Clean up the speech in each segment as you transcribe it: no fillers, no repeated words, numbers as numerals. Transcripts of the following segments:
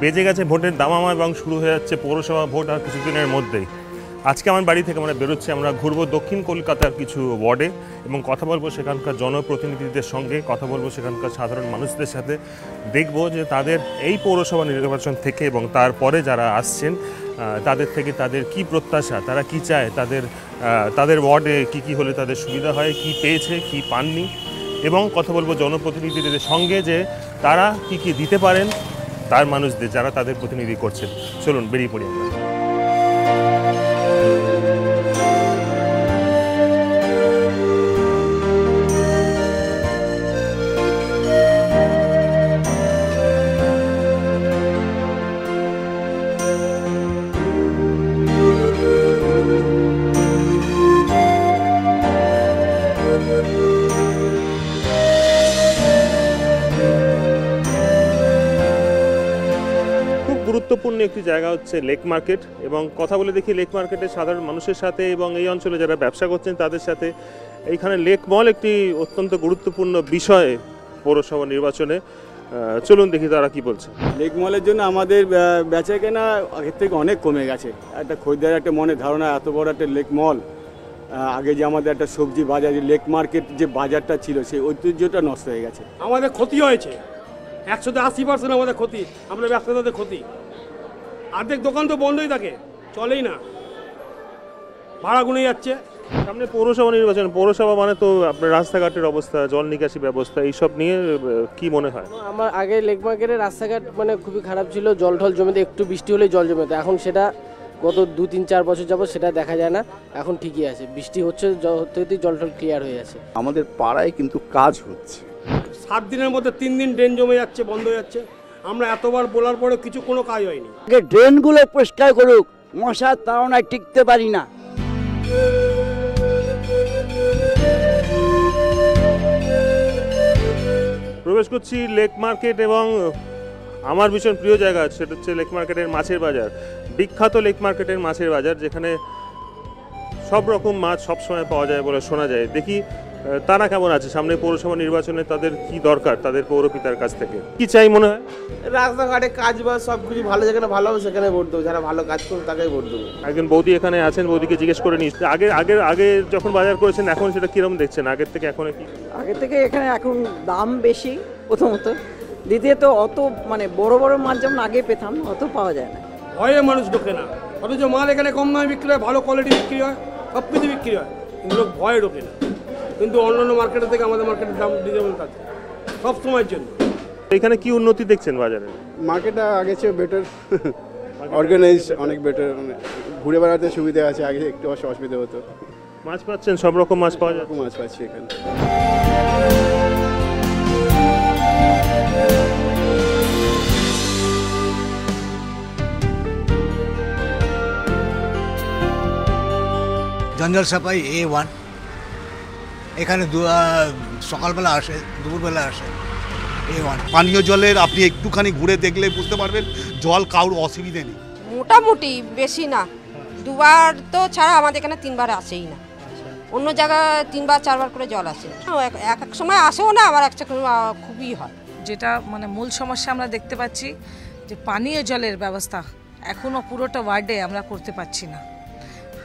বেজে গেছে ভোটের দামামা এবং শুরু হয়ে যাচ্ছে পৌরসভা ভোট আর কিছুদিনের মধ্যেই। আজকে আমার বাড়ি থেকে আমরা বেরোচ্ছি, আমরা ঘুরবো দক্ষিণ কলকাতার কিছু ওয়ার্ডে এবং কথা বলবো সেখানকার জনপ্রতিনিধিদের সঙ্গে, কথা বলবো সেখানকার সাধারণ মানুষদের সাথে। দেখব যে তাদের এই পৌরসভা নির্বাচন থেকে এবং তারপরে যারা আসছেন তাদের থেকে তাদের কি প্রত্যাশা, তারা কি চায়, তাদের ওয়ার্ডে কি হলে তাদের সুবিধা হয়, কি পেয়েছে কি পাননি, এবং কথা বলবো জনপ্রতিনিধিদের সঙ্গে যে তারা কি দিতে পারেন তার মানুষদের যারা তাদের প্রতিনিধি করছেন। চলুন বেরিয়ে পড়ি আমরা। গুরুত্বপূর্ণ একটি জায়গা হচ্ছে লেক মার্কেট, এবং কথা বলে দেখি লেক মার্কেটের সাধারণ মানুষের সাথে এবং এই অঞ্চলে যারা ব্যবসা করছেন তাদের সাথে। এইখানে লেক মল একটি অত্যন্ত গুরুত্বপূর্ণ বিষয় পৌরসভা নির্বাচনে। চলুন দেখি তারা কি বলছে। লেক মলের জন্য আমাদের বেচা কেনা আগের থেকে অনেক কমে গেছে। একটা খরিদ্দারের একটা মনে ধারণা এত বড় একটা লেক মল, আগে যে আমাদের একটা সবজি বাজার লেক মার্কেট যে বাজারটা ছিল সেই ঐতিহ্যটা নষ্ট হয়ে গেছে। আমাদের ক্ষতি হয়েছে 180% আমাদের ক্ষতি, আমরা ব্যবসাদারদের ক্ষতি। অর্ধেক দোকান তো বন্ধই থাকে, চলেই না, ভাড়া গুনে যাচ্ছে। সামনে পৌরসভা নির্বাচন, পৌরসভা মানে তো আপনার রাস্তাঘাটের অবস্থা, জল নিকাশি ব্যবস্থা, এইসব নিয়ে কি মনে হয়? আমার আগে লেক মার্কেটের রাস্তাঘাট মানে খুবই খারাপ ছিল, জল ঢল জমেতে, একটু বৃষ্টি হলেই জল জমেতে। এখন সেটা গত 2-3-4 বছর যাবত সেটা দেখা যায় না, এখন ঠিকই আছে, বৃষ্টি হচ্ছে হতে জল ঢল ক্লিয়ার হয়ে আছে। আমাদের পাড়ায় কিন্তু কাজ হচ্ছে। 7 দিনের মধ্যে 3 দিন ড্রেন জমে যাচ্ছে, বন্ধ হয়ে যাচ্ছে। আমরা এতবার বলার পরে কোনো কাজ হয়নি। আগে ড্রেনগুলো পরিষ্কার করুক, মশার তাড়নায় টিকতে পারি না। প্রবেশ করছি লেক মার্কেট, এবং আমার ভীষণ প্রিয় জায়গা সেটা হচ্ছে লেক মার্কেটের মাছের বাজার। বিখ্যাত লেক মার্কেটের মাছের বাজার, যেখানে সব রকম মাছ সবসময় পাওয়া যায় বলে শোনা যায়। দেখি তারা কেমন আছে, সামনে পৌরসভা নির্বাচনে তাদের কি দরকার, তাদের পৌরপিতার কাছ থেকে কি চাই মনে হয়? রাস্তাঘাটে কাজ বা সব কিছু ভালো, যেখানে ভালো হবে সেখানে ভোট দেবো, যারা ভালো কাজ করবে তাকেই ভোট দেবো। একজন বৌদি এখানে আছেন, বৌদিকে জিজ্ঞেস করে নিস, আগে যখন বাজার করেছেন এখন সেটা কিরকম দেখছেন, আগের থেকে এখন কি? আগের থেকে এখানে এখন দাম বেশি প্রথমত, দ্বিতীয়ত অত মানে বড় বড় মাছ যেমন আগে পেতাম অত পাওয়া যায় না। ভয়ে মানুষ ঢোকে না, অথচ মাল এখানে কম দামে বিক্রি হয়, ভালো কোয়ালিটি বিক্রি হয়, সব কিছু বিক্রি হয়, কিন্তু লোক ভয়ে ঢোকে না। কিন্তু অন্যান্য মার্কেটের থেকে আমাদের মার্কেটের দাম রিজনেবল থাকে সব সময়ের জন্য। এখানে কি উন্নতি দেখছেন বাজারে? মার্কেটটা আগে চেয়ে বেটার, অর্গানাইজ অনেক বেটার, ঘুরে বেড়াতে সুবিধা আছে, আগে একটু অসুবিধা হতো। মাছ পাচ্ছেন, সব রকম মাছ পাওয়া যায়? মাছ পাচ্ছি এখানে। জঞ্জাল সাফাই A1, এখানে সকালবেলা আসে, দুপুরবেলা আসে A1। পানীয় জলের আপনি একটুখানি ঘুরে দেখলে বুঝতে পারবেন জল কারোর অসুবিধে নেই, মোটামুটি বেশি না, 2বার তো ছাড়া আমাদের এখানে 3বার আসেই না। অন্য জায়গায় 3-4বার করে জল আসে, এক এক সময় আসেও না, আবার একটা খুবই হয়। যেটা মানে মূল সমস্যা আমরা দেখতে পাচ্ছি যে পানীয় জলের ব্যবস্থা এখনও পুরোটা ওয়ার্ডে আমরা করতে পারছি না।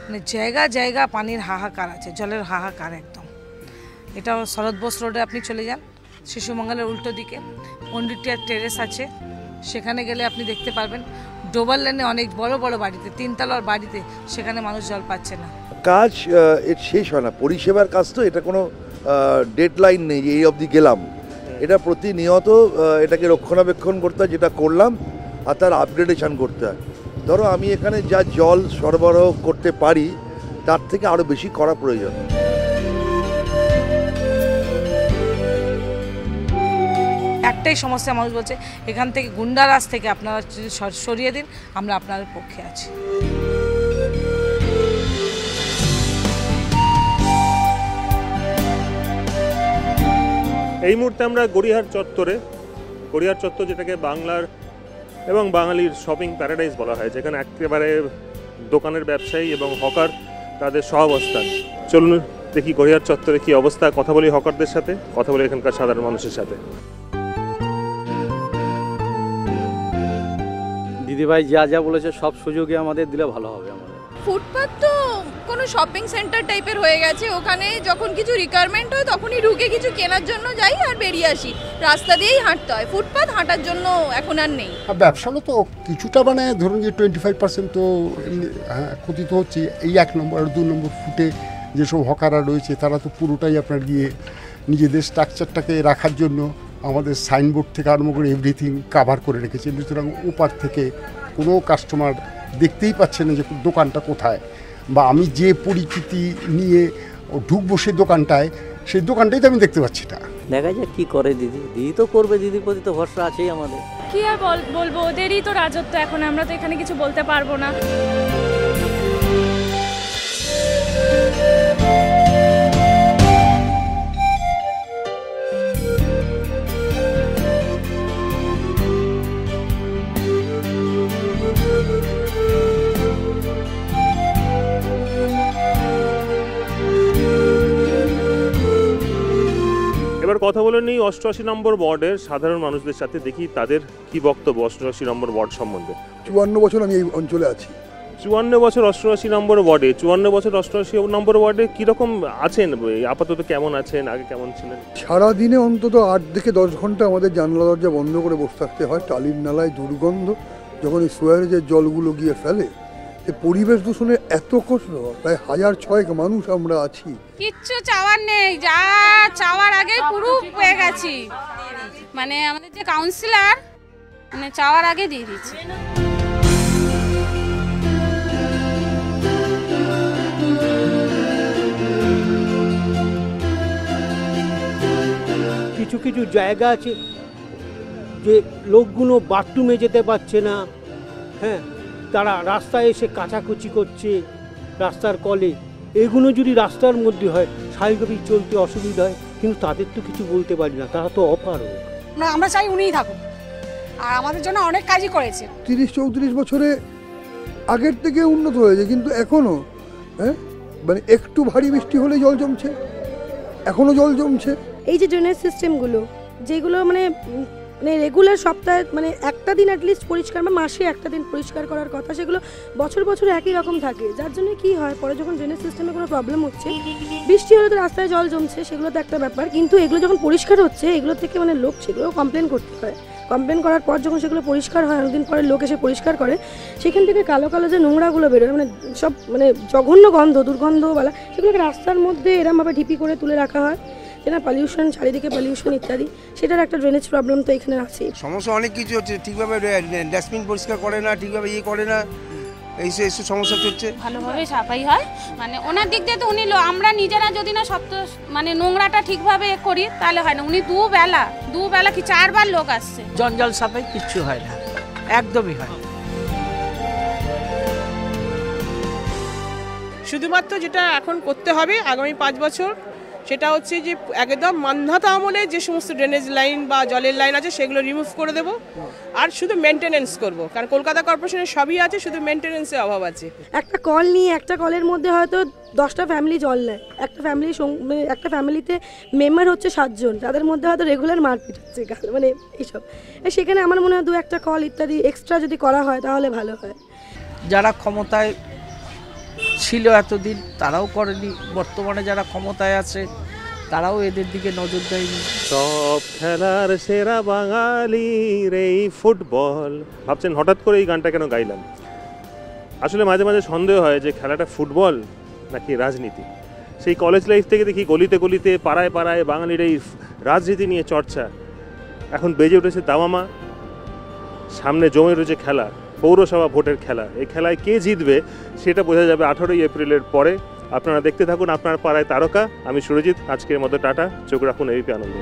মানে জায়গা জায়গা পানির হাহাকার আছে, জলের হাহাকার একদম। এটা শরৎ বোস রোডে আপনি চলে যান, শিশুমঙ্গলের উল্টো দিকে পণ্ডিটিয়ার টেরেস আছে, সেখানে গেলে আপনি দেখতে পারবেন ডোবার লেনে অনেক বড় বড় বাড়িতে, 3তলার বাড়িতে, সেখানে মানুষ জল পাচ্ছে না। কাজ এর শেষ হয় না, পরিষেবার কাজ তো, এটা কোনো ডেডলাইন নেই যে এই অবধি গেলাম। এটা প্রতিনিয়ত এটাকে রক্ষণাবেক্ষণ করতে হয়, যেটা করলাম, আর তার আপগ্রেডেশন করতে হয়। ধরো আমি এখানে যা জল সরবরাহ করতে পারি তার থেকে আরও বেশি করা প্রয়োজন। একটাই সমস্যা, মানুষ বলছে এখান থেকে গুন্ডারাজ থেকে আপনারা যদি সরিয়ে দিন, আমরা আপনাদের পক্ষে আছি। এই মুহূর্তে আমরা গড়িয়াহাট চত্বরে, গড়িয়াহাট চত্বর যেটাকে বাংলার এবং বাঙালির শপিং প্যারাডাইস বলা হয়, যেখানে একেবারে দোকানের ব্যবসায়ী এবং হকার তাদের সহাবস্থান। চলুন দেখি গড়িয়াহাট চত্বরে কি অবস্থা, কথা বলি হকারদের সাথে, কথা বলি এখানকার সাধারণ মানুষের সাথে। দিদিভাই যা যা বলেছে সব সুযোগে আমাদের দিলে ভালো হবে আমাদের। ফুটপাথ তো কোনো শপিং সেন্টার টাইপের হয়ে গেছে, ওখানে যখন কিছু রিকোয়ারমেন্ট হয় তখনই ঢুকে কিছু কেনার জন্য যাই আর বেরিয়ে আসি, রাস্তা দিয়েই হাঁটতে হয়, ফুটপাথ হাঁটার জন্য এখন আর নেই। ব্যবসারও তো কিছুটা মানে ধরুন যে 25% তো ক্ষতি তো হচ্ছে। এই 1 নম্বর আর 2 নম্বর ফুটে যেসব হকাররা রয়েছে তারা তো পুরোটাই আপনার গিয়ে নিজেদের স্ট্রাকচারটাকে রাখার জন্য আমাদের সাইনবোর্ড থেকে আরম্ভ করে এভরিথিং কাভার করে রেখেছে। সুতরাং ওপার থেকে কোনো কাস্টমার দেখতেই পাচ্ছে না যে দোকানটা কোথায়, বা আমি যে পরিচিতি নিয়ে ঢুকবো সেই দোকানটায়, সেই দোকানটাই তো আমি দেখতে পাচ্ছি না। দেখা যাক কি করে দিদি তো করবে, দিদির প্রতি তো ভরসা আছেই আমাদের। কি আর বলবো, ওদেরই তো রাজত্ব এখন, আমরা তো এখানে কিছু বলতে পারবো না। এবার কথা বলে নিই 88 নম্বর ওয়ার্ডের সাধারণ মানুষদের সাথে, দেখি তাদের কি বক্তব্য 88 নম্বর ওয়ার্ড সম্বন্ধে। 54 বছর আমি এই অঞ্চলে আছি। 54 বছর 88 নম্বর ওয়ার্ডে, 54 বছর 88 নম্বর ওয়ার্ডে কীরকম আছেন, আপাতত কেমন আছেন, আগে কেমন ছিলেন? সারাদিনে অন্তত 8 থেকে 10 ঘন্টা আমাদের জানলা দরজা বন্ধ করে বসে থাকতে হয়। টালির নালায় দুর্গন্ধ, যখন এই সোয়ারেজের জলগুলো গিয়ে ফেলে, এই পরিবেশ দূষণের এত কষ্ট। প্রায় 1006 মানুষ আমরা আছি। কিচ্ছু চাওয়ার নেই, যা চাওয়ার আগে পুরো পেয়ে গেছি, মানে আমাদের যে কাউন্সিলর মানে চাওয়ার আগে দিয়ে দিচ্ছে। কিছু কিছু জায়গা আছে যে লোকগুলো বাথরুমে যেতে পারছে না, হ্যাঁ, তারা রাস্তায় এসে কাচাকুচি করছে রাস্তার কলে। এগুলো যদি রাস্তার মধ্যে হয় স্বাভাবিকভাবেই চলতে অসুবিধা হয়, কিন্তু তাদের তো কিছু বলতে পারি না, তারা তো অপারগ। আমরা চাই উনিই থাকুন, আর আমাদের জন্য অনেক কাজই করেছে। 30-34 বছরে আগের থেকে উন্নত হয়েছে, কিন্তু এখনও মানে একটু ভারী বৃষ্টি হলে জল জমছে, এখনও জল জমছে। এই যে ড্রেনেজ সিস্টেমগুলো যেগুলো মানে রেগুলার সপ্তাহে মানে একটা দিন অ্যাটলিস্ট পরিষ্কার বা মাসে একটা দিন পরিষ্কার করার কথা, সেগুলো বছর বছর একই রকম থাকে, যার জন্য কি হয় পরে যখন ড্রেনেজ সিস্টেমে কোনো প্রবলেম হচ্ছে, বৃষ্টি হলে তো রাস্তায় জল জমছে, সেগুলো তো একটা ব্যাপার, কিন্তু এগুলো যখন পরিষ্কার হচ্ছে এগুলো থেকে মানে লোক সেগুলো কমপ্লেন করতে হয়। কমপ্লেন করার পর যখন সেগুলো পরিষ্কার হয়, অনেকদিন পরে লোক এসে পরিষ্কার করে, সেখান থেকে কালো কালো যে নোংরাগুলো বেরোয়, মানে সব মানে জঘন্য গন্ধ, দুর্গন্ধওয়ালা, সেগুলোকে রাস্তার মধ্যে এরমভাবে ঢিপি করে তুলে রাখা হয়, যেটা পলিউশন, চারিদিকে পলিউশন ইত্যাদি, সেটার একটা ড্রেনেজ প্রবলেম তো এখানে আছে। সমস্যা অনেক কিছু হচ্ছে, ঠিকভাবে ডাস্টবিন পরিষ্কার করে না, ঠিকভাবে করে না, এইসব সমস্যা হচ্ছে। ভালোভাবে সাফাই হয়, মানে ওনার দিক দিয়ে তো উনি, আমরা নিজেরা যদি না সব মানে নোংরাটা ঠিকভাবে করি তাহলে হয় না। উনি দুবেলা কি 4 বার লোক আসছে। জঞ্জাল সাফাই কিচ্ছু হয় না, একদমই হয়। শুধুমাত্র যেটা এখন করতে হবে আগামী 5 বছর, সেটা হচ্ছে যে একদম মান্ধাতা আমলে যে সমস্ত ড্রেনেজ লাইন বা জলের লাইন আছে সেগুলো রিমুভ করে দেব, আর শুধু মেনটেনেন্স করব, কারণ কলকাতা কর্পোরেশনের সবই আছে, শুধু মেনটেনেন্সের অভাব আছে। একটা কল নিয়ে একটা কলের মধ্যে হয়তো 10টা ফ্যামিলি জল নেয়, একটা ফ্যামিলিতে মেম্বার হচ্ছে 7 জন, তাদের মধ্যে হয়তো রেগুলার মারপিট হচ্ছে, মানে এইসব। সেখানে আমার মনে হয় 2-1টা কল ইত্যাদি এক্সট্রা যদি করা হয় তাহলে ভালো হয়। যারা ক্ষমতায় ছিল এতদিন তারাও করেনি, বর্তমানে যারা ক্ষমতায় আছে তারাও এদের দিকে নজর দেয়নি। সব খেলার সেরা বাঙালির এই ফুটবল। ভাবছেন হঠাৎ করে এই গানটা কেন গাইলাম? আসলে মাঝে মাঝে সন্দেহ হয় যে খেলাটা ফুটবল নাকি রাজনীতি। সেই কলেজ লাইফ থেকে দেখি গলিতে গলিতে পাড়ায় পাড়ায় বাঙালির এই রাজনীতি নিয়ে চর্চা। এখন বেজে উঠেছে দামামা, সামনে জমে রয়েছে খেলা, পৌরসভা ভোটের খেলা। এই খেলায় কে জিতবে সেটা বোঝা যাবে 18 এপ্রিলের পরে। আপনারা দেখতে থাকুন আপনার পাড়ায় তারকা। আমি সুরজিৎ, আজকের মতো টাটা, চোখ রাখুন এবিপি আনন্দে।